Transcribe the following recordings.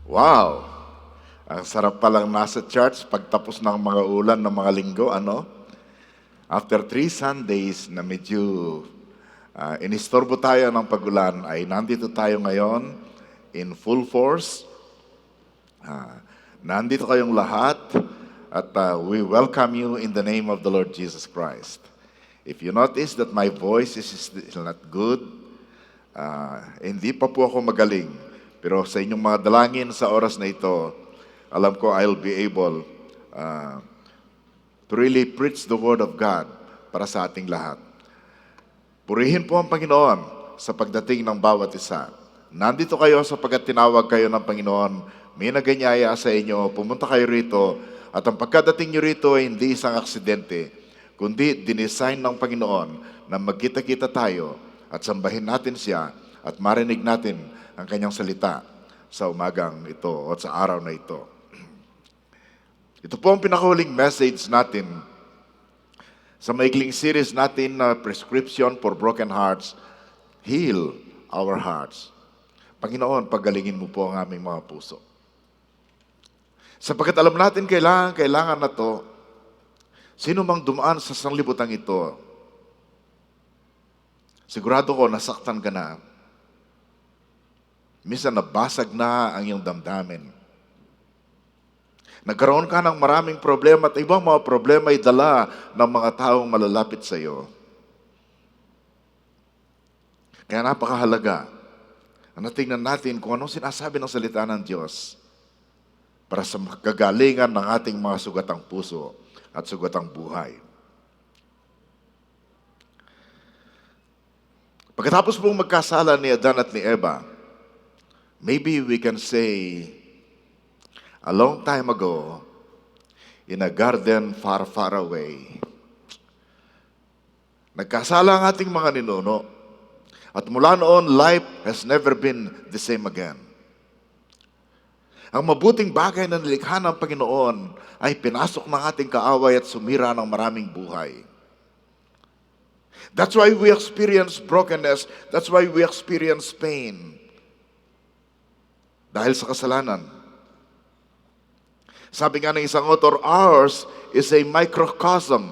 Wow! Ang sarap palang nasa church pagtapos ng mga ulan ng mga linggo, ano? After 3 Sundays na medyo inistorbo tayo ng pagulan, ay nandito tayo ngayon in full force. Nandito kayong lahat at we welcome you in the name of the Lord Jesus Christ. If you notice that my voice is still not good, hindi pa po ako magaling. Pero sa inyong mga dalangin sa oras na ito, alam ko I'll be able to really preach the Word of God para sa ating lahat. Purihin po ang Panginoon sa pagdating ng bawat isa. Nandito kayo sapagkat tinawag kayo ng Panginoon. May naganyaya sa inyo, pumunta kayo rito, at ang pagkadating nyo rito ay hindi isang aksidente, kundi dinesign ng Panginoon na magkita-kita tayo at sambahin natin siya at marinig natin ang kanyang salita sa umagang ito o sa araw na ito. Ito po ang pinakahuling message natin sa maikling series natin na Prescription for Broken Hearts, Heal Our Hearts. Panginoon, pagalingin mo po ang aming mga puso. Sapagkat alam natin kailangan na to, sino mang dumaan sa sanglibutan ito, sigurado ko nasaktan ka na. Minsan nabasag na ang iyong damdamin. Nagkaroon ka ng maraming problema at ibang mga problema ay dala ng mga taong malalapit sa iyo. Kaya napakahalaga na tingnan natin kung anong sinasabi ng salita ng Diyos para sa kagalingan ng ating mga sugatang puso at sugatang buhay. Pagkatapos pong magkasala ni Adan at ni Eva, maybe we can say, a long time ago, in a garden far, far away, nagkasala ang ating mga ninuno, at mula noon, life has never been the same again. Ang mabuting bagay na nilikha ng Panginoon ay pinasok ng ating kaaway at sumira ng maraming buhay. That's why we experience brokenness. That's why we experience pain. Dahil sa kasalanan. Sabi nga ng isang author, ours is a microcosm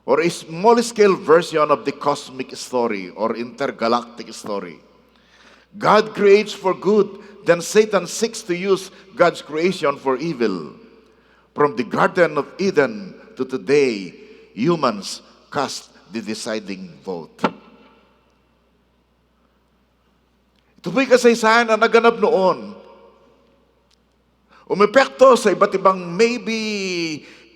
or a small-scale version of the cosmic story or intergalactic story. God creates for good, then Satan seeks to use God's creation for evil. From the Garden of Eden to today, humans cast the deciding vote. Ito po'y kasaysayan na naganap noon. Umepekto sa iba't ibang maybe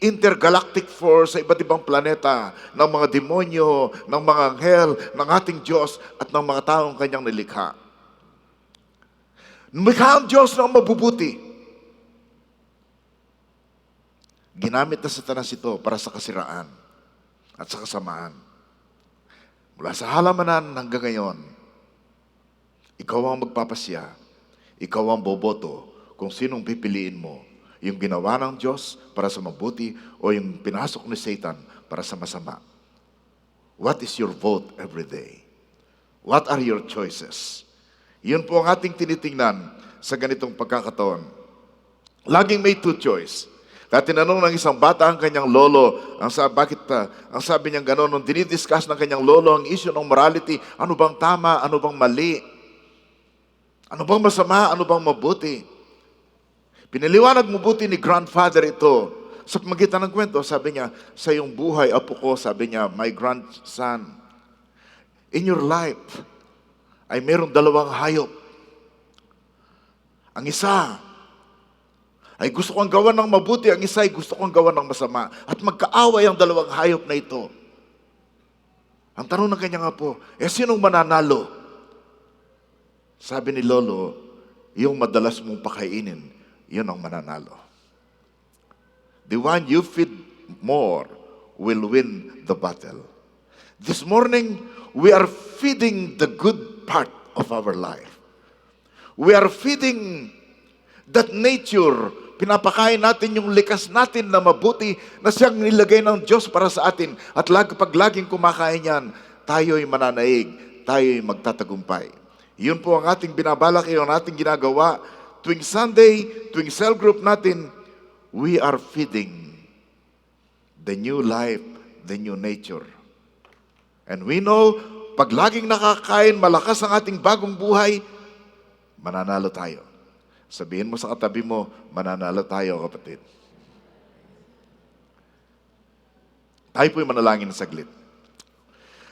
intergalactic force, sa iba't ibang planeta, ng mga demonyo, ng mga anghel, ng ating Diyos, at ng mga taong kanyang nilikha. Numikha ang Diyos ng mabubuti. Ginamit na Satanas ito para sa kasiraan at sa kasamaan. Mula sa halamanan hanggang ngayon, ikaw ang magpapasya, ikaw ang boboto kung sinong pipiliin mo, yung ginawa ng Diyos para sa mabuti o yung pinasok ni Satan para sa masama. What is your vote every day? What are your choices? Yun po ang ating tinitingnan sa ganitong pagkakataon. Laging may two choice. Kaya tinanong ng isang bata ang kanyang lolo, ang sabi niya gano'n, nung dinidiscuss ng kanyang lolo ang issue ng morality, ano bang tama, ano bang mali, ano bang masama, ano bang mabuti. Pinaliwanag mabuti ni grandfather ito. Sa pamagitan ng kwento, sabi niya, sa iyong buhay, apo ko, sabi niya, my grandson, in your life, ay mayroong dalawang hayop. Ang isa ay gusto kong gawan ng mabuti, ang isa ay gusto kong gawan ng masama. At magkaaway ang dalawang hayop na ito. Ang tanong ng kanyang apo, sinong mananalo? Sabi ni lolo, yung madalas mong pakainin, yun ang mananalo. The one you feed more will win the battle. This morning, we are feeding the good part of our life. We are feeding that nature. Pinapakain natin yung likas natin na mabuti na siyang nilagay ng Diyos para sa atin. At pag laging kumakain yan, tayo'y mananaig, tayo'y magtatagumpay. Yun po ang ating binabalak, yung ating ginagawa tuwing Sunday, tuwing cell group natin, we are feeding the new life, the new nature. And we know, pag laging nakakain, malakas ang ating bagong buhay, mananalo tayo. Sabihin mo sa katabi mo, mananalo tayo, kapatid. Tayo po'y manalangin saglit.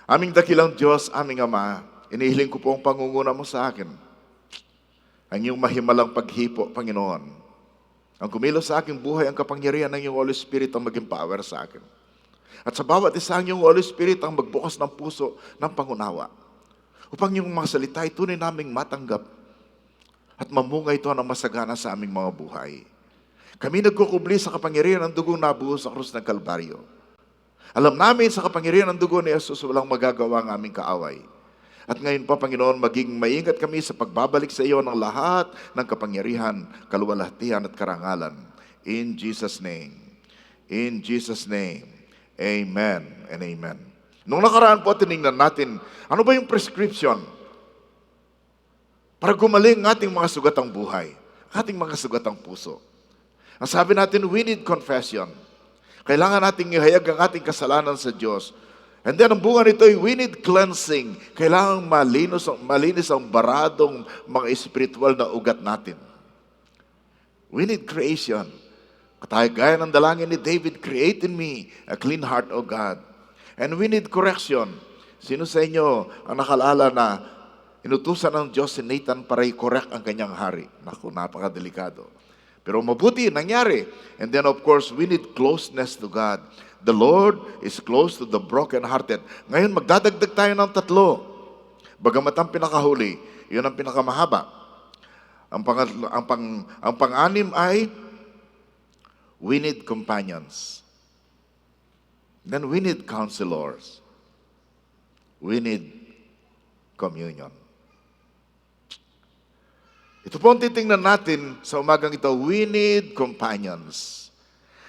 Aming dakilang Diyos, aming Ama, inihiling ko po ang pangunguna mo sa akin. Ang iyong mahimalang paghipo, Panginoon. Ang kumilos sa aking buhay, ang kapangyarihan ng iyong Holy Spirit ang maging power sa akin. At sa bawat isa ang iyong Holy Spirit ang magbukas ng puso ng pangunawa. Upang yung mga salita ay tunay naming matanggap at mamunga ito ng masagana sa aming mga buhay. Kami nagkukubli sa kapangyarihan ng dugong nabuhos sa krus ng Kalbaryo. Alam namin sa kapangyarihan ng dugo ni Jesus, walang magagawa ang aming kaaway. At ngayon pa, Panginoon, maging maingat kami sa pagbabalik sa iyo ng lahat ng kapangyarihan, kaluwalhatian at karangalan. In Jesus' name. In Jesus' name. Amen and amen. Nung nakaraan po, tinignan natin, ano ba yung prescription para gumaling ang ating mga sugatang buhay, ating mga sugatang puso? Ang sabi natin, we need confession. Kailangan nating ihayag ang ating kasalanan sa Diyos. And then, ang bunga nito ay we need cleansing. Kailangan malinis ang baradong mga espiritual na ugat natin. We need creation. Gaya ng dalangin ni David, create in me a clean heart, O God. And we need correction. Sino sa inyo ang nakalala na inutusan ng Diyos si Nathan para i-correct ang kanyang hari? Naku, napakadelikado. Pero mabuti, nangyari. And then of course, we need closeness to God. The Lord is close to the broken-hearted. Ngayon, magdadagdag tayo ng 3. Bagamat ang pinakahuli, yun ang pinakamahaba. Ang pang-anim ay, we need companions. Then we need counselors. We need communion. Ito po ang titingnan natin sa umagang ito. We need companions.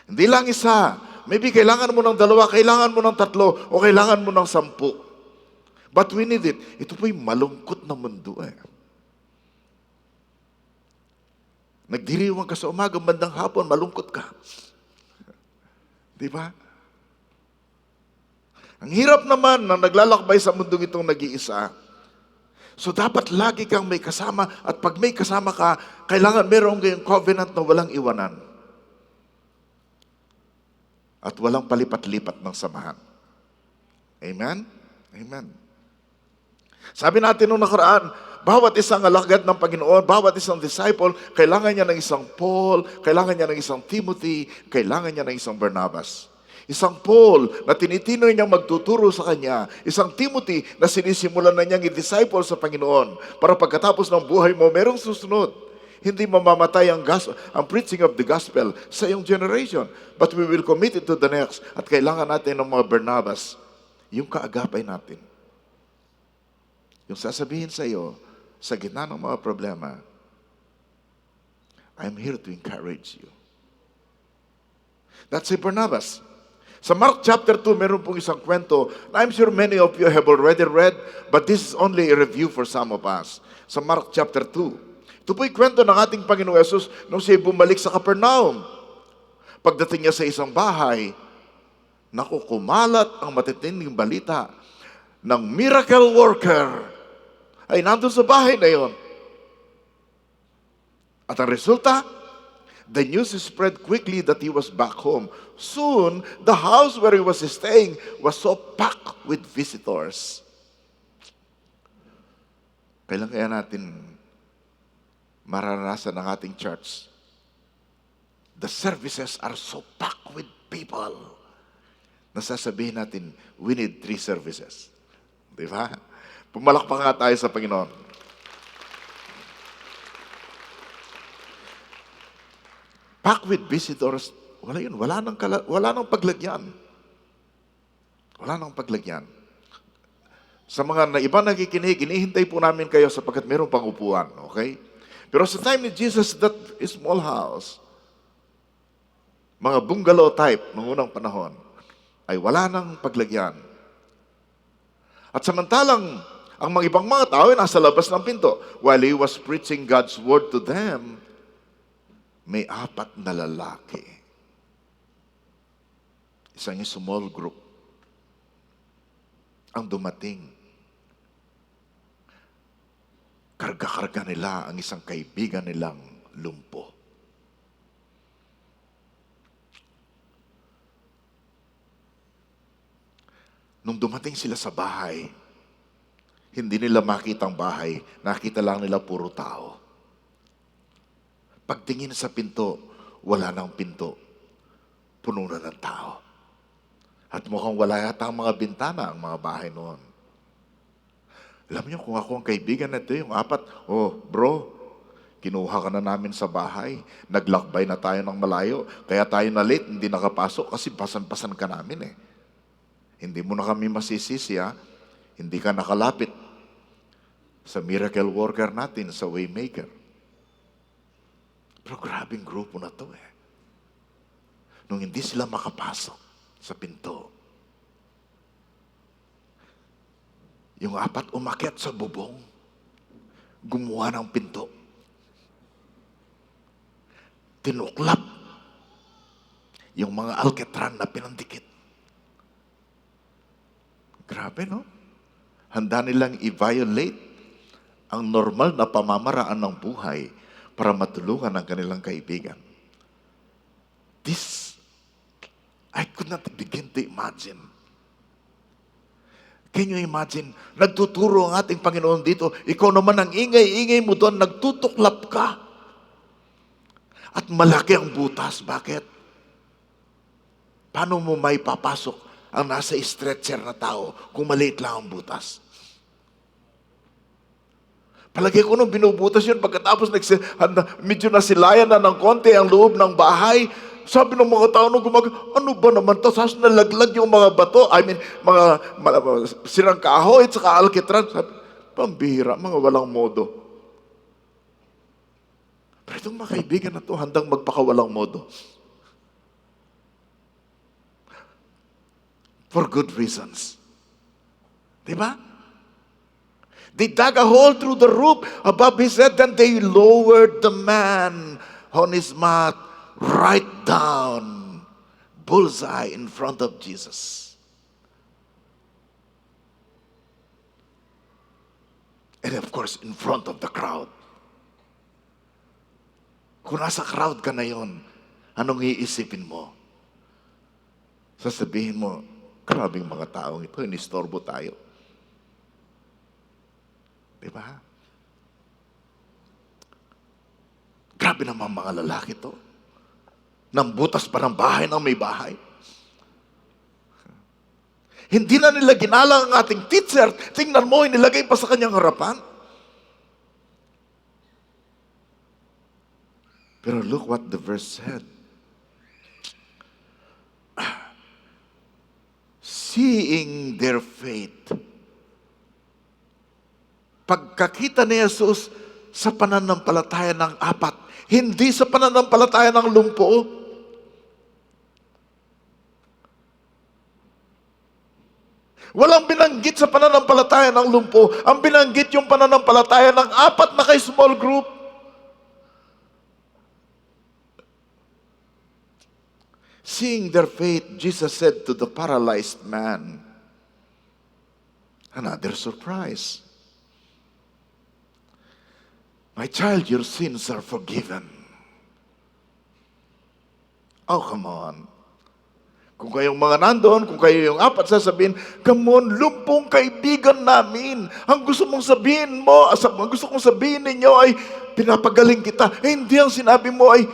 Hindi lang isa. Maybe kailangan mo ng 2, kailangan mo ng 3, o kailangan mo ng 10. But we need it. Ito po'y malungkot na mundo eh. Nagdiriwang ka sa umaga, bandang hapon, malungkot ka. Di ba? Ang hirap naman na naglalakbay sa mundong itong nag-iisa. So dapat lagi kang may kasama, at pag may kasama ka, kailangan meron kayong covenant na walang iwanan. At walang palipat-lipat ng samahan. Amen? Amen. Sabi natin nung nakaraan, bawat isang alagad ng Panginoon, bawat isang disciple, kailangan niya ng isang Paul, kailangan niya ng isang Timothy, kailangan niya ng isang Barnabas. Isang Paul na tinitinoy niyang magtuturo sa kanya. Isang Timothy na sinisimulan na niyang i-disciple sa Panginoon para pagkatapos ng buhay mo, merong susunod. Hindi mamamatay ang preaching of the gospel sa iyong generation. But we will commit it to the next. At kailangan natin ng mga Barnabas, yung kaagapay natin. Yung sasabihin sa iyo, sa gitna ng mga problema, I'm here to encourage you. That's si Barnabas. Sa Mark chapter 2, meron pong isang kwento na I'm sure many of you have already read, but this is only a review for some of us. Sa Mark chapter 2. Ito po'y kwento ng ating Panginoong Yesus nung siya bumalik sa Capernaum. Pagdating niya sa isang bahay, naku, kumalat ang matitinding balita ng miracle worker ay nandun sa bahay na yon. At ang resulta, the news spread quickly that he was back home. Soon, the house where he was staying was so packed with visitors. Kailan kaya natin mararanasan ng ating church? The services are so packed with people. Nasasabihin natin, we need 3 services. Di ba? Pumalakpak nga tayo sa Panginoon. Packed with visitors, wala yun. Wala nang paglagyan. Wala nang paglagyan. Sa mga iba nakikinig, inihintay po namin kayo sapagkat mayroong pang upuan. Okay? Pero sa time ni Jesus, that small house, mga bungalow type noong unang panahon, ay wala nang paglagyan. At samantalang, ang mga ibang mga tao ay nasa labas ng pinto. While he was preaching God's word to them, may 4 na lalaki. Isang small group ang dumating. Karga-karga nila ang isang kaibigan nilang lumpo. Nung dumating sila sa bahay, hindi nila makita ang bahay, nakita lang nila puro tao. Pagtingin sa pinto, wala nang pinto. Puno na ng tao. At mukhang wala yata ang mga bintana ang mga bahay noon. Alam niyo, kung ako ang kaibigan na ito, yung 4, oh bro, kinuha ka na namin sa bahay, naglakbay na tayo ng malayo, kaya tayo na late, hindi nakapasok kasi pasan-pasan ka namin eh. Hindi mo na kami masisisi ha, hindi ka nakalapit sa miracle worker natin, sa waymaker. Pero grabing grupo na to eh. Nung hindi sila makapasok sa pinto, yung 4 umakyat sa bubong, gumawa ng pinto. Tinuklap yung mga alketran na pinandikit. Grabe, no? Handa nilang i-violate ang normal na pamamaraan ng buhay para matulungan ang kanilang kaibigan. This, I could not begin to imagine. Can you imagine? Nagtuturo ang ating Panginoon dito. Ikaw naman ang ingay-ingay mo doon, nagtutuklap ka. At malaki ang butas. Bakit? Paano mo may papasok ang nasa stretcher na tao kung maliit lang ang butas? Palagi ko nung binubutas yun, pagkatapos medyo nasilayan na ng konti ang loob ng bahay, sabi ng mga tao nung ano ba naman to? Tapos nalaglag yung mga bato, mga sirang kahoy at saka alkitran. Sabi, pambihira, mga walang modo. Pero itong mga kaibigan na to, handang magpakawalang modo. For good reasons. Diba? They dug a hole through the roof above his head, then they lowered the man on his mat right down, bullseye in front of Jesus. And of course, in front of the crowd. Kung nasa crowd ka na yon, anong iisipin mo? Sasabihin mo, grabing mga taong ito, inistorbo tayo. Diba? Grabe naman mga lalaki to. Nang butas pa ng bahay ng may bahay. Hindi na nila ginalang ang ating teacher. Tingnan mo, inilagay pa sa kanyang harapan. Pero look what the verse said. Seeing their faith. Pagkakita ni Jesus sa pananampalataya ng 4, hindi sa pananampalataya ng lumpo. Walang binanggit sa pananampalataya ng lumpo. Ang binanggit yung pananampalataya ng 4 na kay small group. Seeing their faith, Jesus said to the paralyzed man, another surprise. My child, your sins are forgiven. Oh, come on. Kung kayong mga nandoon, kung kayo yung 4 sasabihin, come on, lumpong kaibigan namin. Ang gusto mong sabihin mo, ang gusto kong sabihin ninyo ay, pinapagaling kita. Hindi, ang sinabi mo ay,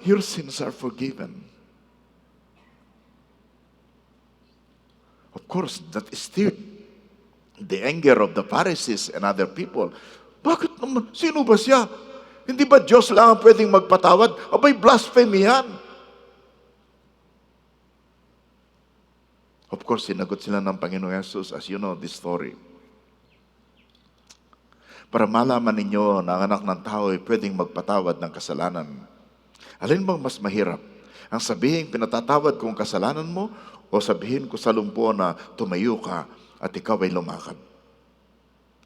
your sins are forgiven. Of course, that stirred the anger of the Pharisees and other people. Bakit naman? Sino ba siya? Hindi ba Diyos lang ang pwedeng magpatawad? Abay, blasphemy yan. Of course, sinagot sila ng Panginoong Jesus, as you know this story. Para malaman ninyo na ang anak ng tao ay pwedeng magpatawad ng kasalanan. Alin bang mas mahirap? Ang sabihin, pinatatawad ko ang kasalanan mo, o sabihin ko sa lumpo na tumayo ka at ikaw ay lumakad?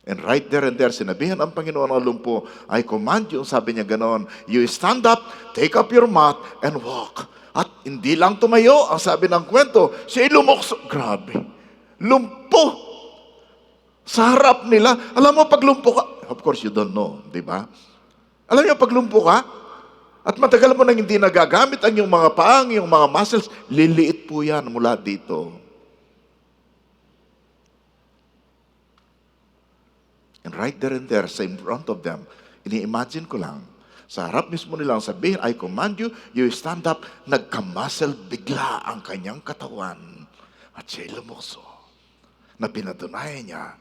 And right there and there, sinabihan ang Panginoon ng lumpo, I command you, sabi niya ganon, you stand up, take up your mat, and walk. At hindi lang tumayo, ang sabi ng kwento, siya lumukso. Grabe. Lumpo. Sa harap nila. Alam mo, pag lumpo ka, of course you don't know, di ba? Alam niyo, pag lumpo ka, at matagal mo nang hindi nagagamit ang iyong mga paang, iyong mga muscles, liliit po yan mula dito. And right there and there, sa in front of them, ini-imagine ko lang, sa harap mismo nilang sabihin, I command you, you stand up, nagkamuscle bigla ang kanyang katawan. At siya'y lumukso. Na pinatunayan niya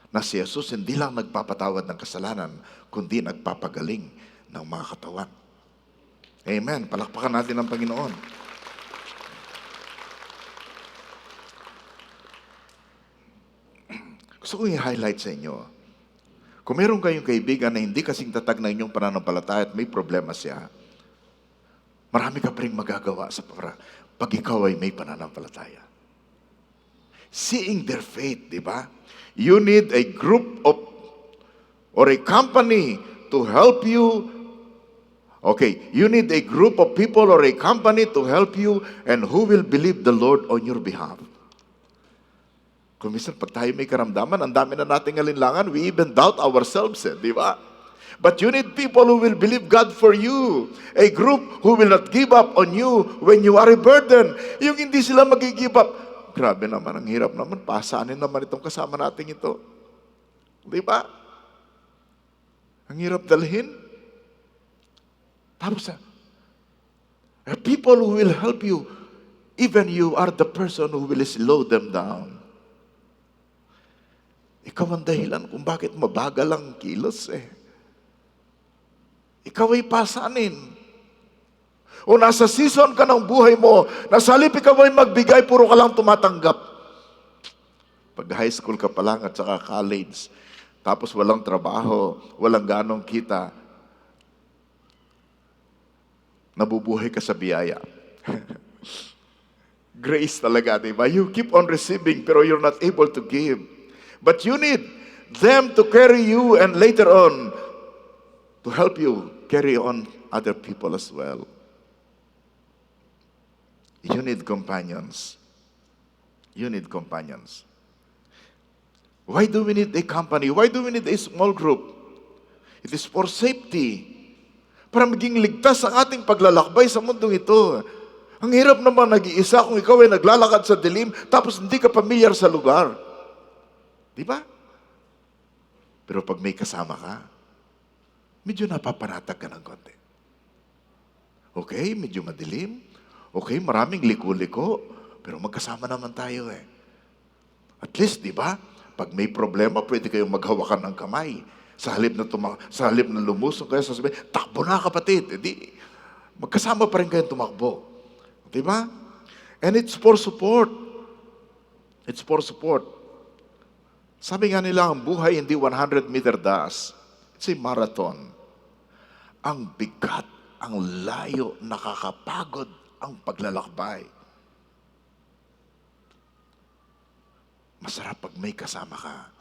na si Jesus hindi lang nagpapatawad ng kasalanan, kundi nagpapagaling ng mga katawan. Amen. Palakpakan natin ang Panginoon. Gusto kong i-highlight sa inyo, kung meron kayong kaibigan na hindi kasing tatag na inyong pananampalataya at may problema siya, marami ka pa rin magagawa sa pag ikaw ay may pananampalataya. Seeing their faith, di ba? You need a group of or a company to help you. Okay, you need a group of people or a company to help you and who will believe the Lord on your behalf. Kung minsan, pag tayo may karamdaman, ang dami na nating alinlangan, we even doubt ourselves, di ba? But you need people who will believe God for you. A group who will not give up on you when you are a burden. Yung hindi sila mag-give up. Grabe naman, ang hirap naman. Pasaanin naman itong kasama natin ito. Di ba? Ang hirap dalhin. Tapos, people who will help you, even you are the person who will slow them down. Ikaw ang dahilan kung bakit mabagal ang kilos Ikaw ay pasanin. O nasa season ka ng buhay mo, nasa halip ikaw ay magbigay, puro ka lang tumatanggap. Pag high school ka pa lang at saka college, tapos walang trabaho, walang ganong kita, nabubuhay ka sa biyaya. Grace talaga, diba? You keep on receiving pero you're not able to give. But you need them to carry you and later on to help you carry on other people as well. You need companions. You need companions. Why do we need a company? Why do we need a small group? It is for safety. Para maging ligtas ang ating paglalakbay sa mundong ito. Ang hirap naman nag-iisa kung ikaw ay naglalakad sa dilim tapos hindi ka pamilyar sa lugar. Di ba? Pero pag may kasama ka, medyo napapanatag ka ng konti. Okay, medyo madilim. Okay, maraming liko-liko. Pero magkasama naman tayo At least, di ba? Pag may problema, pwede kayong maghawakan ng kamay. Sa halip na lumusong kayo, sasabihin, takbo na kapatid. Magkasama pa rin kayong tumakbo. Di ba? And it's for support. It's for support. Sabi nga nila, ang buhay hindi 100-meter dash. It's a marathon. Ang bigat, ang layo, nakakapagod ang paglalakbay. Masarap pag may kasama ka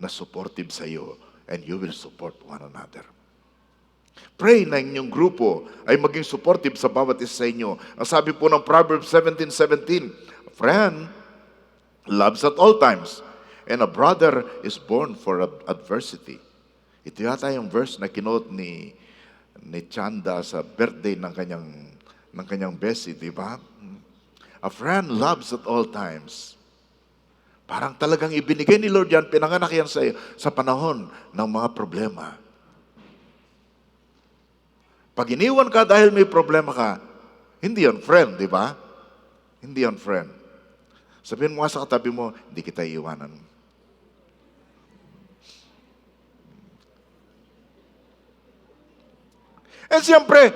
na supportive sa iyo and you will support one another. Pray na inyong grupo ay maging supportive sa bawat isa sa inyo. Ang sabi po ng Proverbs 17:17, a friend loves at all times, and a brother is born for adversity. Ito yata yung verse na kinuot ni Chanda sa birthday ng kanyang bestie, di ba? A friend loves at all times. Parang talagang ibinigay ni Lord yan, pinanganak yan sa panahon ng mga problema. Pag iniwan ka dahil may problema ka, hindi yan friend, di ba? Hindi yan friend. Sabihin mo nga sa katabi mo, hindi kita iiwanan. And siyempre,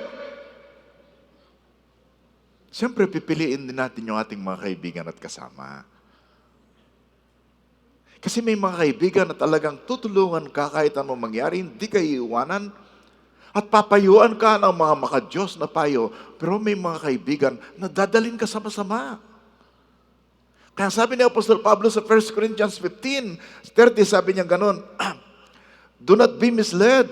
pipiliin din natin yung ating mga kaibigan at kasama. Kasi may mga kaibigan na talagang tutulungan ka kahit anong mangyari, hindi ka iiwanan. At papayuan ka ng mga maka-Diyos na payo, pero may mga kaibigan na dadalhin ka sama-sama. Kaya sabi ni Apostol Pablo sa 1 Corinthians 15:30, sabi niya ganun, do not be misled.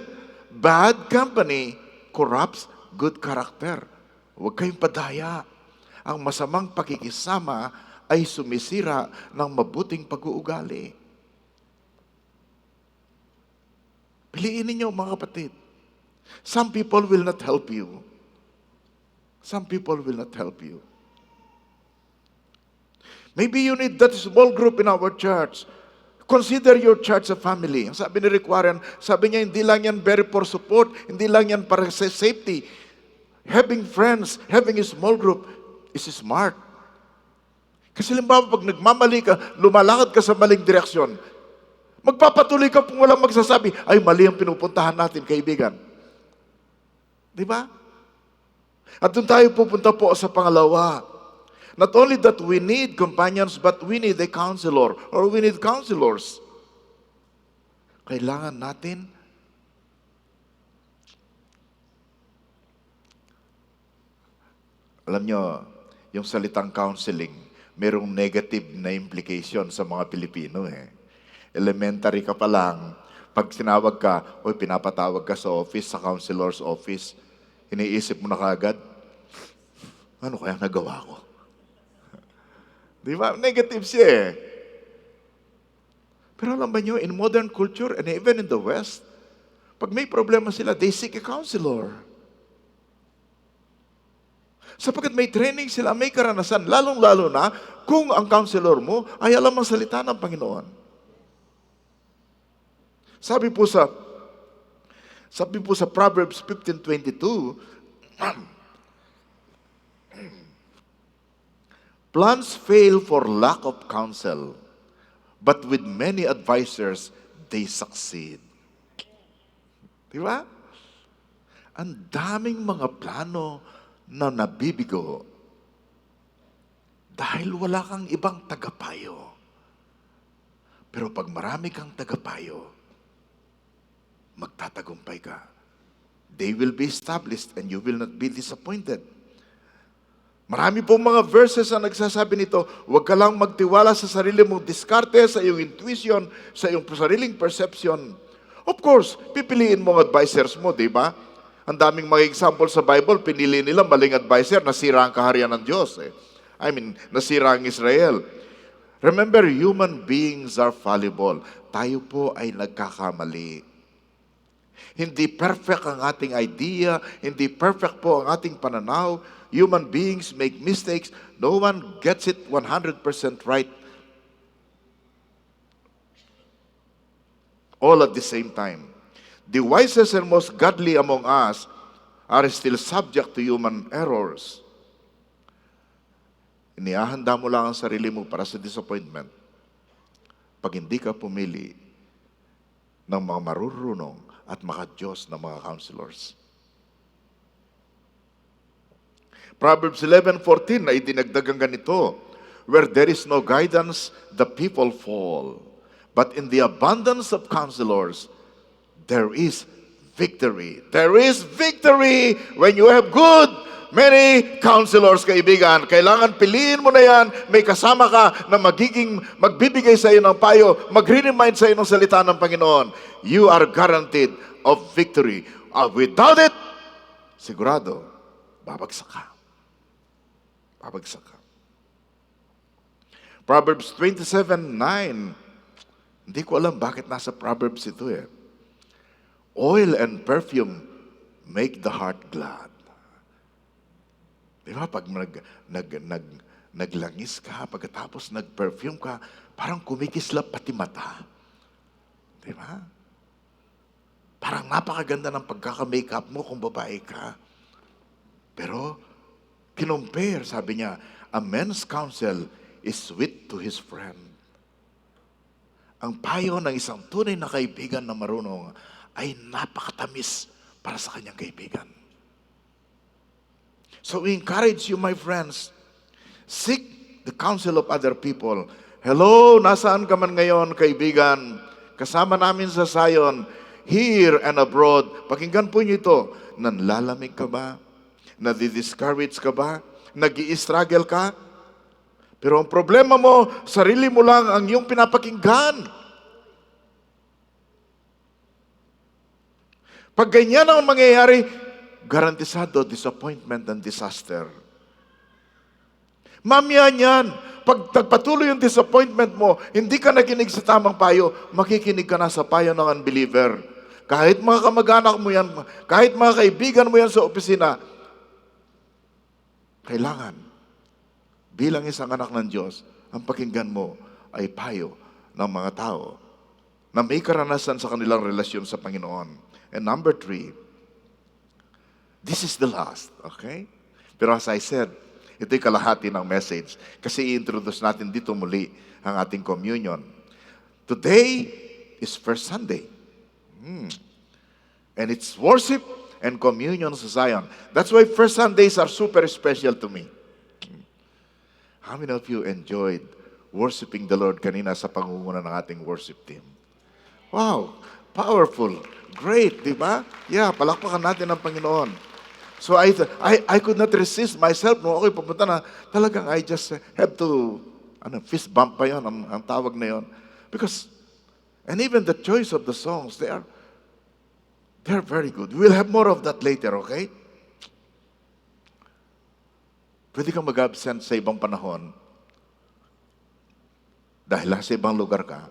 Bad company corrupts good character. Huwag kayong padaya. Ang masamang pakikisama ay sumisira ng mabuting pag-uugali. Piliin ninyo, mga kapatid. Some people will not help you. Some people will not help you. Maybe you need that small group in our church. Consider your church a family. Ang sabi ni Rick Warren, sabi niya, hindi lang yan very for support, hindi lang yan para sa safety. Having friends, having a small group is smart. Kasi limbawa, pag nagmamali ka, lumalakad ka sa maling direksyon, magpapatuloy ka kung walang magsasabi, ay mali ang pinupuntahan natin, kaibigan. Di ba? At doon tayo pupunta po sa pangalawa. Not only that we need companions, but we need a counselor, or we need counselors. Kailangan natin alam nyo, yung salitang counseling, merong negative na implication sa mga Pilipino Elementary ka pa lang, pag tinawag ka, o pinapatawag ka sa office, sa counselor's office, iniisip mo na kaagad, ano kaya nagawa ko? Di ba? Negative siya Pero alam ba nyo, in modern culture and even in the West, pag may problema sila, they seek a counselor. Sapagkat may training sila, may karanasan, lalong-lalo na kung ang counselor mo ay alam ang salita ng Panginoon. Sabi po sa Proverbs 15:22, plans fail for lack of counsel, but with many advisors, they succeed. Di ba? Ang daming mga plano na nabibigo dahil wala kang ibang tagapayo. Pero pag marami kang tagapayo, magtatagumpay ka. They will be established and you will not be disappointed. Marami pong mga verses na nagsasabi nito, huwag ka lang magtiwala sa sarili mong diskarte, sa iyong intuition, sa iyong sariling perception. Of course, pipiliin mo ang advisors mo, di ba? Ang daming mga example sa Bible, pinili nila maling advisor, nasira ang kaharian ng Diyos. Nasira ang Israel. Remember, human beings are fallible. Tayo po ay nagkakamali. Hindi perfect ang ating idea, hindi perfect po ang ating pananaw. Human beings make mistakes. No one gets it 100% right all at the same time. The wisest and most godly among us are still subject to human errors. Inihahanda mo lang ang sarili mo para sa disappointment pag hindi ka pumili ng mga marurunong at maka-Diyos na mga counselors. Proverbs 11:14 ay dinagdagang ganito, where there is no guidance, the people fall. But in the abundance of counselors, there is victory. There is victory when you have many counselors, kaibigan. Kailangan piliin mo na yan. May kasama ka na magbibigay sa iyo ng payo, magre-remind sa iyo ng salita ng Panginoon. You are guaranteed of victory. Without it, sigurado, babagsak ka. Babagsak ka. Proverbs 27:9. Hindi ko alam bakit nasa Proverbs ito Oil and perfume make the heart glad. Di ba? Pag naglangis ka, pagkatapos nag-perfume ka, parang kumikislap pati mata. Di ba? Parang napakaganda ng pagkaka-makeup mo kung babae ka. Pero, kinompare, sabi niya, a man's counsel is sweet to his friend. Ang payo ng isang tunay na kaibigan na marunong ay napakatamis para sa kanyang kaibigan. So we encourage you, my friends, seek the counsel of other people. Hello, nasaan ka man ngayon, kaibigan? Kasama namin sa Zion, here and abroad. Pakinggan po niyo ito. Nanlalamig ka ba? Nadi-discourage ka ba? Nag-i-struggle ka? Pero ang problema mo, sarili mo lang ang iyong pinapakinggan. Pag ganyan ang mangyayari, garantisado disappointment and disaster. Mamaya niyan, pag nagpatuloy yung disappointment mo, hindi ka nakinig sa tamang payo, makikinig ka na sa payo ng unbeliever. Kahit mga kamag-anak mo yan, kahit mga kaibigan mo yan sa opisina, kailangan, bilang isang anak ng Diyos, ang pakinggan mo ay payo ng mga tao na may karanasan sa kanilang relasyon sa Panginoon. And number 3, this is the last, okay? Pero as I said, ito'y kalahati ng message kasi i-introduce natin dito muli ang ating communion. Today is First Sunday. And it's worship and communion sa Zion. That's why First Sundays are super special to me. How many of you enjoyed worshiping the Lord kanina sa pangunguna ng ating worship team? Wow, powerful, great, di ba? Yeah, palakpakan natin ang Panginoon. So I could not resist myself nung ako'y pupunta na talagang I just have to fist bump pa yun, ang tawag na yun. Because, and even the choice of the songs, they're very good. We'll have more of that later, okay? Pwede kang mag-absent sa ibang panahon dahil sa ibang lugar ka,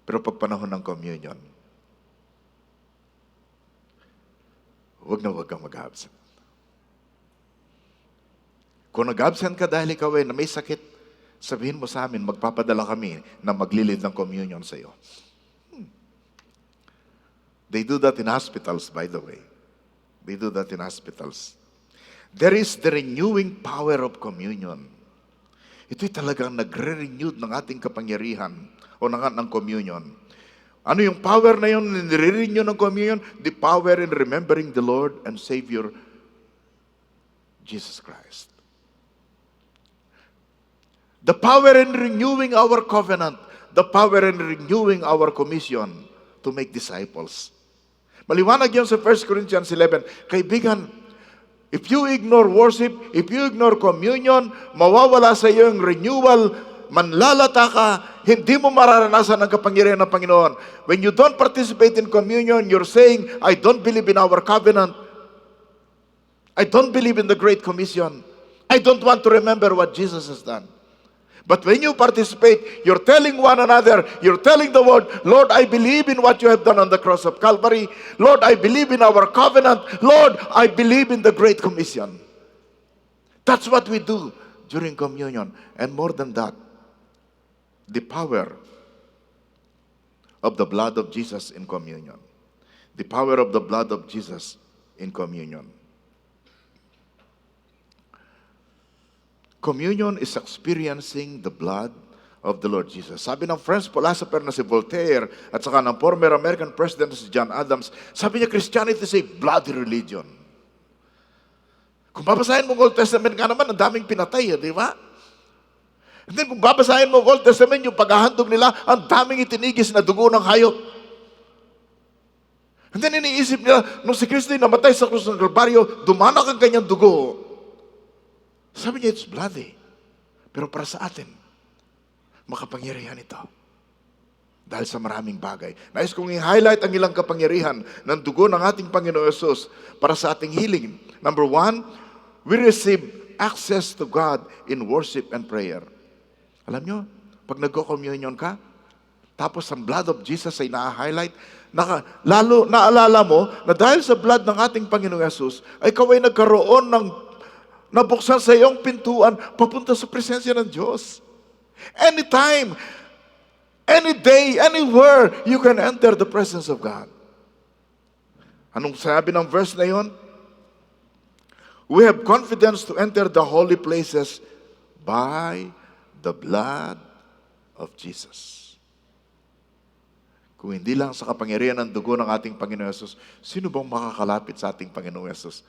pero pag panahon ng communion, huwag kang mag-absent. Kung nag-absent ka dahil ikaw ay na may sakit, sabihin mo sa amin, magpapadala kami na maglilid ng communion sa iyo. They do that in hospitals, by the way. They do that in hospitals. There is the renewing power of communion. Ito'y talagang nagre-renew ng ating kapangyarihan o ng communion. Ano yung power na yun, nire-renew ng communion? The power in remembering the Lord and Savior, Jesus Christ. The power in renewing our covenant. The power in renewing our commission to make disciples. Maliwanag yun sa 1 Corinthians 11. Kaibigan, if you ignore worship, if you ignore communion, mawawala sa iyo yung renewal, manlalata ka, hindi mo mararanasan ang kapangyarihan ng Panginoon. When you don't participate in communion, you're saying, I don't believe in our covenant. I don't believe in the Great Commission. I don't want to remember what Jesus has done. But when you participate, you're telling one another, you're telling the world, Lord, I believe in what you have done on the cross of Calvary. Lord, I believe in our covenant. Lord, I believe in the Great Commission. That's what we do during communion. And more than that, the power of the blood of Jesus in communion. The power of the blood of Jesus in communion. Communion is experiencing the blood of the Lord Jesus. Sabi ng French philosopher na si Voltaire at saka ng former American President si John Adams, sabi niya, Christianity is a bloody religion. Kung babasahin mo Old Testament nga naman, ang daming pinatay, di ba? And then kung babasahin mo Old Testament, yung paghahandog nila, ang daming itinigis na dugo ng hayop. And then iniisip nila, nung si Kristo namatay sa krus ng Kalbaryo, dumanak ang kanyang dugo. Sabi niya, it's bloody. Pero para sa atin, makapangyarihan ito. Dahil sa maraming bagay. Nais kong i-highlight ang ilang kapangyarihan ng dugo ng ating Panginoon Yesus para sa ating healing. Number 1, we receive access to God in worship and prayer. Alam nyo, pag nagko-communion ka, tapos ang blood of Jesus ay na-highlight, lalo naalala mo na dahil sa blood ng ating Panginoon Yesus, ay ikaw ay nagkaroon ng nabuksan sa iyong pintuan papunta sa presensya ng Diyos. Anytime, any day, anywhere, you can enter the presence of God. Anong sabi ng verse na yon? We have confidence to enter the holy places by the blood of Jesus. Kung hindi lang sa kapangyarihan ng dugo ng ating Panginoon Yesus, sino bang makakalapit sa ating Panginoon Yesus?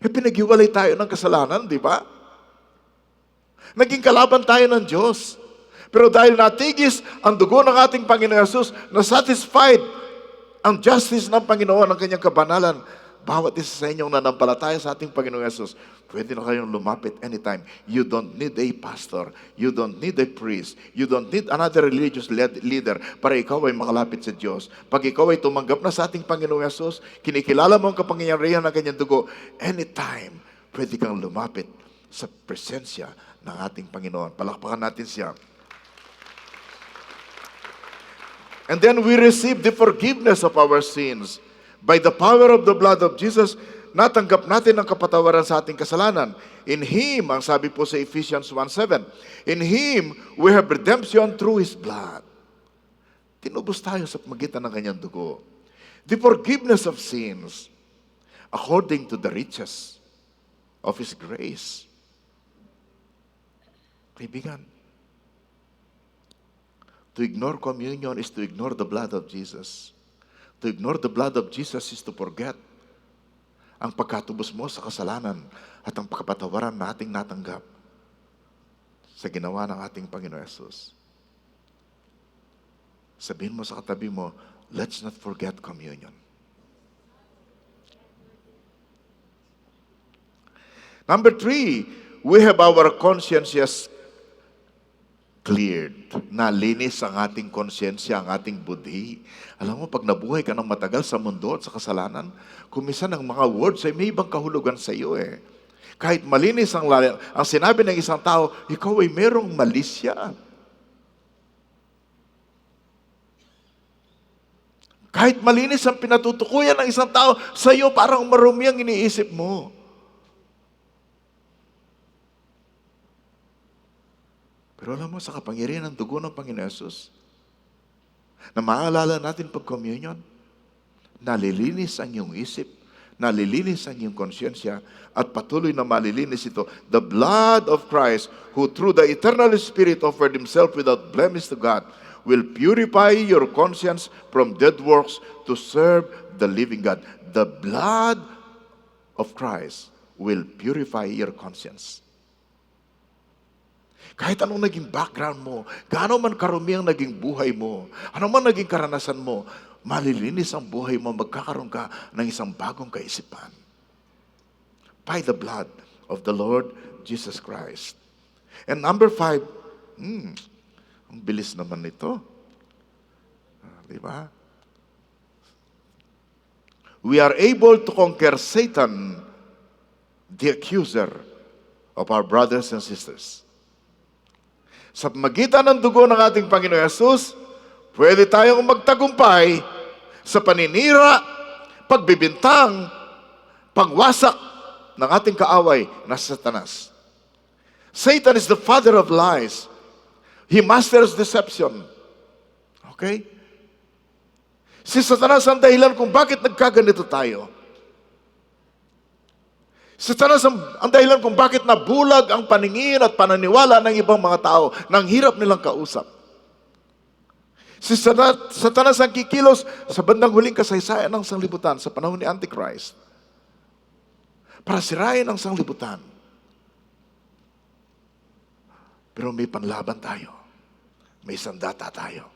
Pinaghiwalay tayo ng kasalanan, di ba? Naging kalaban tayo ng Diyos. Pero dahil natigis ang dugo ng ating Panginoon Yesus, na-satisfied ang justice ng Panginoon, ang kanyang kabanalan, bawat isa sa inyong nanampalataya sa ating Panginoon Yesus, Pwede na kayong lumapit anytime. You don't need a pastor. You don't need a priest. You don't need another religious leader para ikaw ay makalapit sa Diyos. Pag ikaw ay tumanggap na sa ating Panginoong Yesus, kinikilala mo ang kapangyarihan ng kanyang dugo, anytime, pwede kang lumapit sa presensya ng ating Panginoon. Palakpakan natin siya. And then we receive the forgiveness of our sins. By the power of the blood of Jesus, natanggap natin ang kapatawaran sa ating kasalanan. In Him, ang sabi po sa Ephesians 1:7, in Him, we have redemption through His blood. Tinubos tayo sa pamagitan ng kanyang dugo. The forgiveness of sins, according to the riches of His grace. Kaibigan, to ignore communion is to ignore the blood of Jesus. To ignore the blood of Jesus is to forget ang pagkatubos mo sa kasalanan at ang pagkapatawaran na ating natanggap sa ginawa ng ating Panginoon Yesus. Sabihin mo sa katabi mo, let's not forget communion. Number 3, we have our consciences cleared. Nalinis ang ating konsyensya, ang ating budhi. Alam mo, pag nabuhay ka ng matagal sa mundo at sa kasalanan, kumisan ang mga words ay may ibang kahulugan sa iyo eh. Kahit malinis ang sinabi ng isang tao, ikaw ay merong malisya. Kahit malinis ang pinatutukuyan ng isang tao, sa iyo parang marumi ang iniisip mo. Pero alam mo, sa kapangyarihan ng dugo ng Panginoon Yesus, na maalala natin pag communion, nalilinis ang iyong isip, nalilinis ang iyong konsyensya, at patuloy na malilinis ito. The blood of Christ, who through the eternal Spirit offered Himself without blemish to God, will purify your conscience from dead works to serve the living God. The blood of Christ will purify your conscience. Kahit anong naging background mo, gaano man karumi ang naging buhay mo, ano man naging karanasan mo, malilinis ang buhay mo, magkakaroon ka ng isang bagong kaisipan. By the blood of the Lord Jesus Christ. And number 5, ang bilis naman nito. Diba? We are able to conquer Satan, the accuser of our brothers and sisters. Sa magitan ng dugo ng ating Panginoon Yesus, pwede tayong magtagumpay sa paninira, pagbibintang, pagwasak ng ating kaaway na Satanas. Satan is the father of lies. He masters deception. Okay? Si Satanas ang dahilan kung bakit nagkaganito tayo. Satanas ang dahilan kung bakit nabulag ang paningin at pananiwala ng ibang mga tao nang hirap nilang kausap. Si Satanas ang kikilos sa bandang huling kasaysayan ng sanglibutan sa panahon ni Antichrist para sirain ang sanglibutan. Pero may panlaban tayo. May sandata tayo.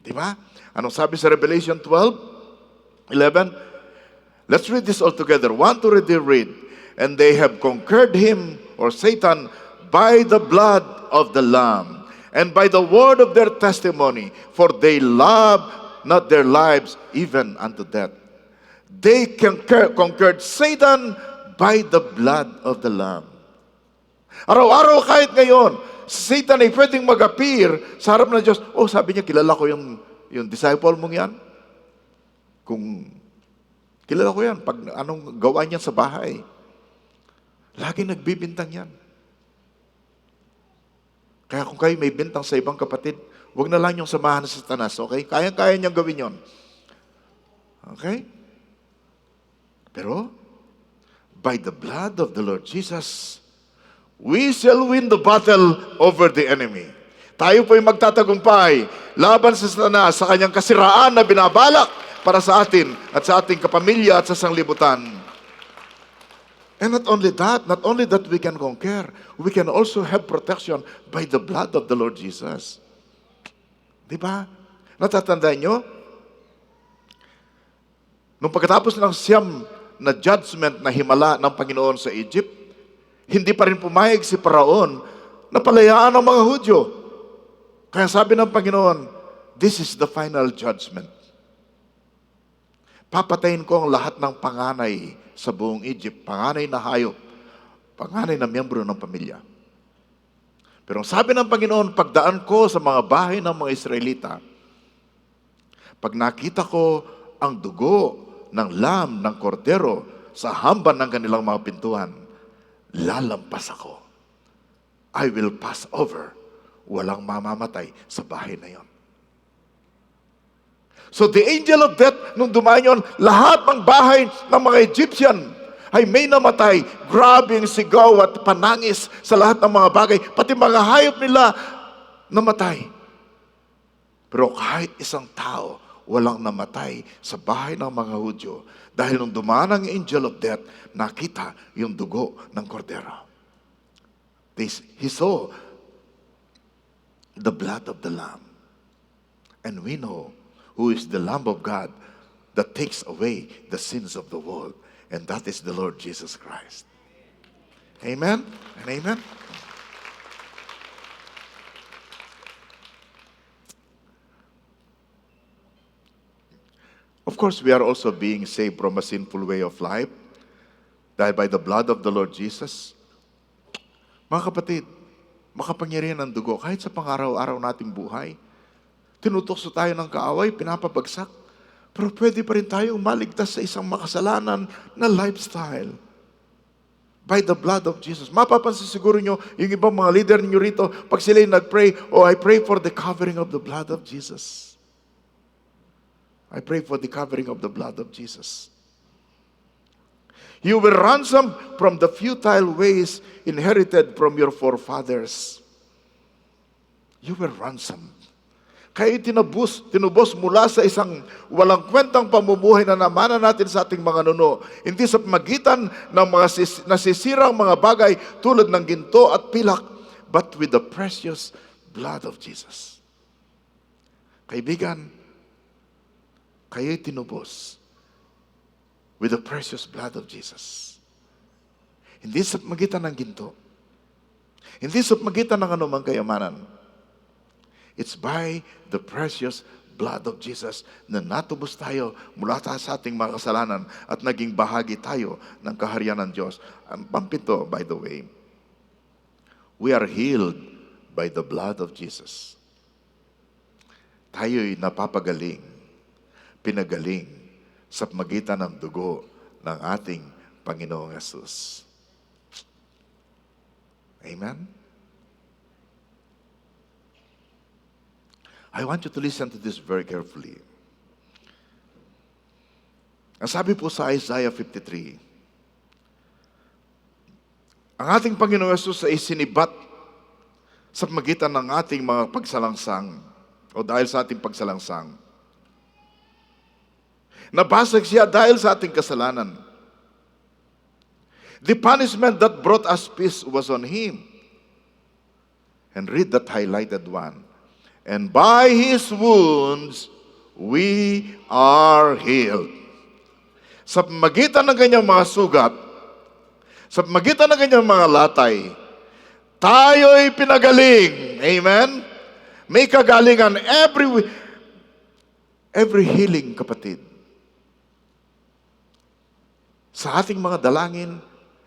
Di ba? Anong sabi sa Revelation 12:11? Let's read this all together. 1, 2, read. And they have conquered him, or Satan, by the blood of the Lamb, and by the word of their testimony, for they love not their lives even unto death. They conquered Satan by the blood of the Lamb. Araw-araw kahit ngayon, si Satan ay pwedeng mag-appear sa harap ng Diyos. Oh, sabi niya, kilala ko yung disciple mong yan. Kung kilala ko yan, pag anong gawa niya sa bahay. Lagi nagbibintang yan. Kaya kung kayo may bintang sa ibang kapatid, huwag na lang yung samahan sa Satanas, okay? Kaya niyang gawin yon. Okay? Pero, by the blood of the Lord Jesus, we shall win the battle over the enemy. Tayo po'y magtatagumpay laban sa Satanas sa kanyang kasiraan na binabalak para sa atin at sa ating kapamilya at sa sanglibutan. And not only that we can conquer, we can also have protection by the blood of the Lord Jesus. Di ba? Natatandaan nyo? Nung pagkatapos ng siyam na judgment na himala ng Panginoon sa Egypt, Hindi pa rin pumayag si Paraon na palayaan ang mga Hudyo. Kaya sabi ng Panginoon, this is the final judgment. Papatayin ko ang lahat ng panganay sa buong Egypt, panganay na hayop, panganay na miyembro ng pamilya. Pero sabi ng Panginoon, pagdaan ko sa mga bahay ng mga Israelita, pag nakita ko ang dugo ng lamb, ng kordero, sa hamban ng kanilang mga pintuan, lalampas ako. I will pass over. Walang mamamatay sa bahay na yon. So the angel of death, nung dumaan yun, lahat ng bahay ng mga Egyptian ay may namatay. Grabing sigaw at panangis sa lahat ng mga bagay. Pati mga hayop nila namatay. Pero kahit isang tao, walang namatay sa bahay ng mga Hudyo. Dahil nung dumaan ang angel of death, nakita yung dugo ng kordero. He saw the blood of the Lamb. And we know who is the Lamb of God that takes away the sins of the world. And that is the Lord Jesus Christ. Amen and amen. Of course, we are also being saved from a sinful way of life dahil by the blood of the Lord Jesus. Mga kapatid, makapangyarihan ng dugo kahit sa pang-araw-araw nating buhay. Tinutokso tayo ng kaaway, pinapabagsak. Pero pwede pa rin tayong maligtas sa isang makasalanan na lifestyle. By the blood of Jesus. Mapapansin siguro nyo, yung ibang mga leader ninyo rito, pag sila nag-pray, I pray for the covering of the blood of Jesus. I pray for the covering of the blood of Jesus. You were ransomed from the futile ways inherited from your forefathers. You were ransomed. Kaya tinubos mula sa isang walang kwentang pamumuhay na namana natin sa ating mga nuno. Hindi sa pamagitan ng mga nasisirang mga bagay tulad ng ginto at pilak, but with the precious blood of Jesus. Kaibigan, kayo'y tinubos with the precious blood of Jesus. Hindi sa pamagitan ng ginto. Hindi sa pamagitan ng anumang kayamanan. It's by the precious blood of Jesus na natubos tayo mula sa ating mga kasalanan at naging bahagi tayo ng kaharian ng Diyos. Ang pampito, by the way, we are healed by the blood of Jesus. Tayo'y napapagaling, pinagaling sa pamagitan ng dugo ng ating Panginoong Yesus. Amen? I want you to listen to this very carefully. Ang sabi po sa Isaiah 53, ang ating Panginoong Yesus ay sinibat sa pamagitan ng ating mga pagsalangsang o dahil sa ating pagsalangsang. Nabasag siya dahil sa ating kasalanan. The punishment that brought us peace was on Him. And read that highlighted one. And by His wounds, we are healed. Sa pamagitan ng kanyang mga sugat, sa pamagitan ng kanyang mga latay, tayo'y pinagaling. Amen? May kagalingan every healing, kapatid. Sa ating mga dalangin,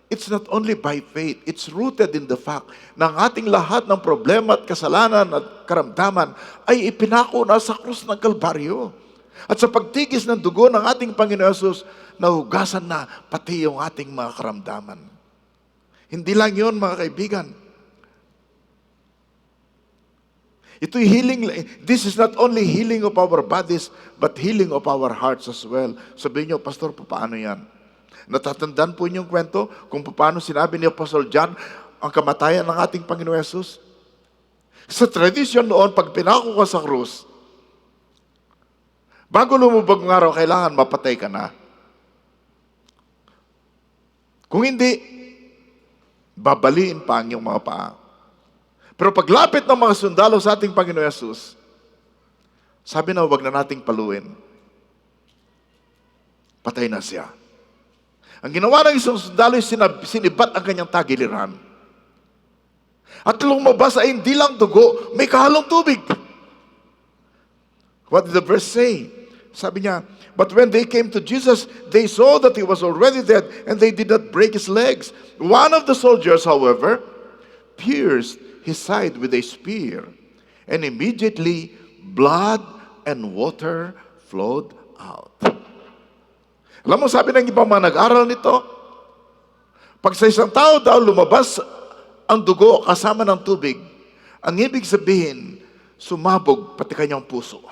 it's not only by faith, it's rooted in the fact na ang ating lahat ng problema at kasalanan at karamdaman ay ipinako na sa krus ng Kalbaryo. At sa pagtigis ng dugo ng ating Panginoon Yesus, nahugasan na pati yung ating mga karamdaman. Hindi lang yun, mga kaibigan. Ito'y healing. This is not only healing of our bodies, but healing of our hearts as well. Sabihin nyo, Pastor, paano yan? Natatandaan po inyong kwento kung paano sinabi ni Apostle John ang kamatayan ng ating Panginoon Yesus? Sa tradisyon noon, pag pinako ka sa krus, bago lumubog ng araw, kailangan mapatay ka na. Kung hindi, babaliin pa ang iyong mga paa. Pero paglapit ng mga sundalo sa ating Panginoon Yesus, sabi na huwag na nating paluin. Patay na siya. Ang ginawa ng isang sundalo ay sinibat ang kanyang tagiliran. At lumabas ay hindi lang dugo, may kahalong tubig. What did the verse say? Sabi niya, but when they came to Jesus, they saw that he was already dead, and they did not break his legs. One of the soldiers, however, pierced his side with a spear, and immediately blood and water flowed out. Alam mo, sabi ng ibang mga nag-aral nito, pag sa isang tao daw lumabas ang dugo kasama ng tubig, ang ibig sabihin, sumabog pati kanyang puso.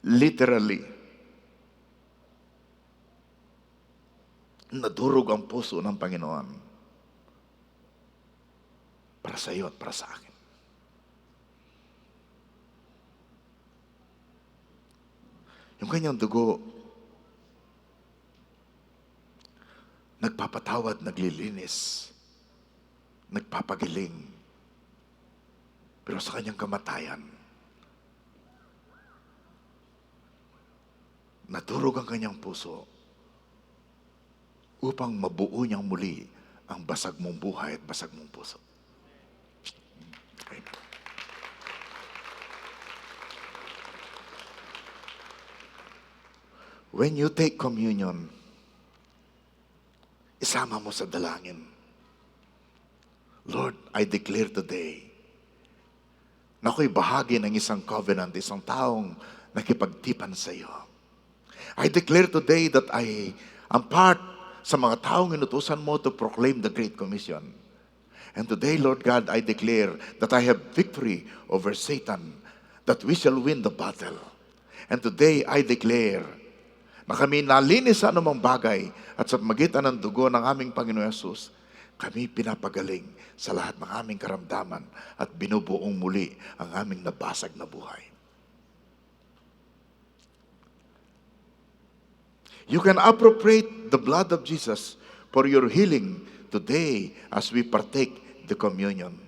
Literally, nadurog ang puso ng Panginoon para sa iyo at para sa akin. Yung kanyang dugo, nagpapatawad, naglilinis, nagpapagiling. Pero sa kanyang kamatayan, naturog ang kanyang puso upang mabuo niyang muli ang basag mong buhay at basag mong puso. Okay. When you take communion, isama mo sa dalangin, Lord, I declare today na ako'y bahagi ng isang covenant, isang taong nakipagtipan sa iyo. I declare today that I am part sa mga taong inutusan mo to proclaim the Great Commission. And today, Lord God, I declare that I have victory over Satan, that we shall win the battle. And today, I declare na kami nalinis sa anumang bagay at sa magitan ng dugo ng aming Panginoon Yesus, kami pinapagaling sa lahat ng aming karamdaman at binubuong muli ang aming nabasag na buhay. You can appropriate the blood of Jesus for your healing today as we partake the communion.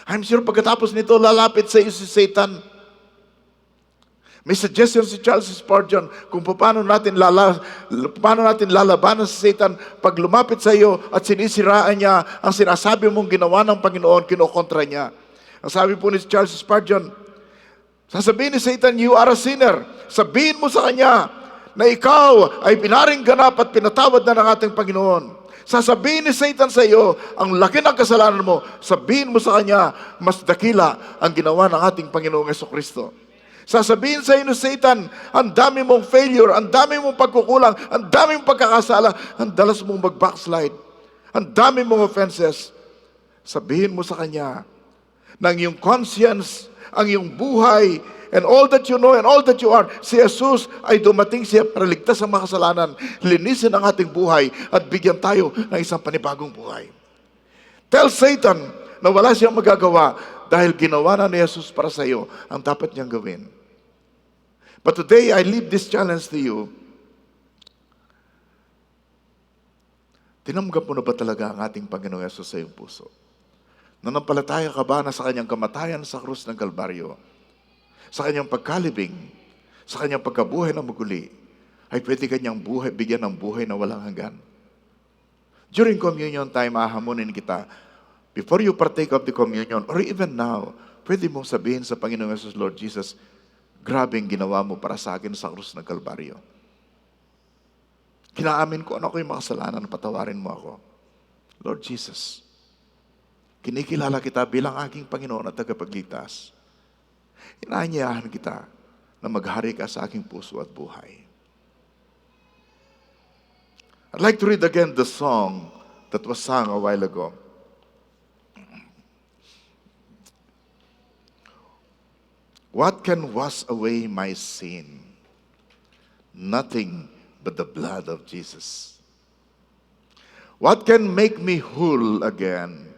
I'm sure pagkatapos nito, lalapit sa iyo si Satan. May suggestion si Charles Spurgeon kung paano natin lalabanan si Satan pag lumapit sa iyo at sinisiraan niya ang sinasabi mong ginawa ng Panginoon, kinokontra niya. Ang sabi po ni Charles Spurgeon, sasabihin ni Satan, you are a sinner. Sabihin mo sa kanya na ikaw ay pinaring ganap at pinatawad na ng ating Panginoon. Sasabihin ni Satan sa iyo, ang laki ng kasalanan mo. Sabihin mo sa kanya, mas dakila ang ginawa ng ating Panginoong Jesucristo. Sasabihin sa iyo ni Satan, ang dami mong failure, ang dami mong pagkukulang, ang dami mong pagkakasala, ang dalas mong mag-backslide, ang dami mong offenses. Sabihin mo sa kanya na ang iyong conscience, ang iyong buhay, and all that you know and all that you are, si Jesus ay dumating siya para ligtas ang mga kasalanan, linisin ang ating buhay, at bigyan tayo ng isang panibagong buhay. Tell Satan na wala siyang magagawa dahil ginawa na ni Jesus para sa iyo ang dapat niyang gawin. But today, I leave this challenge to you. Tinanggap mo na ba talaga ang ating Panginoong Yesus sa iyong puso? Nanampalataya ka ba na sa kanyang kamatayan sa krus ng Kalbaryo, sa kanyang pagkalibing, sa kanyang pagkabuhay na muli, ay pwede kanyang bigyan ng buhay na walang hanggan? During communion time, ahamunin kita, before you partake of the communion, or even now, pwede mong sabihin sa Panginoong Yesus, Lord Jesus, grabing ginawa mo para sa akin sa krus ng Kalbaryo. Kinaamin ko, ano ko yung mga kasalanan, patawarin mo ako. Lord Jesus, kinikilala kita bilang aking Panginoon at tagapagligtas. Inaanyayahan kita na maghari ka sa aking puso at buhay. I'd like to read again the song that was sung a while ago. What can wash away my sin? Nothing but the blood of Jesus. What can make me whole again?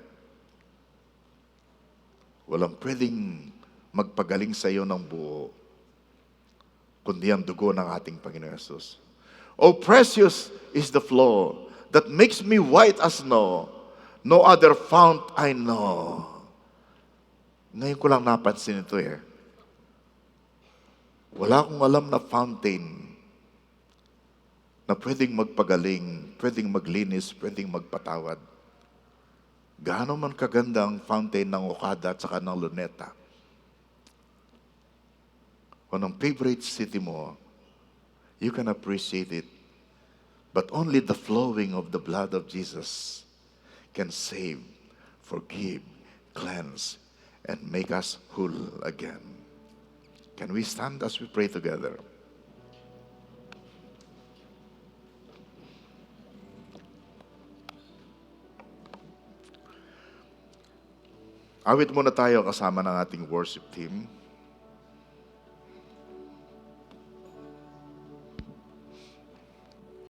Walang pwedeng magpagaling sa iyo ng buo, kundi ang dugo ng ating Panginoon Yesus. Oh, precious is the flow that makes me white as snow. No other fount I know. Ngayon ko lang napansin ito Wala akong alam na fountain na pwedeng magpagaling, pwedeng maglinis, pwedeng magpatawad. Gaano man kaganda ang fountain ng Okada at saka ng Luneta. O ng favorite city mo, you can appreciate it. But only the flowing of the blood of Jesus can save, forgive, cleanse, and make us whole again. Can we stand as we pray together? Awit muna tayo kasama ng ating worship team.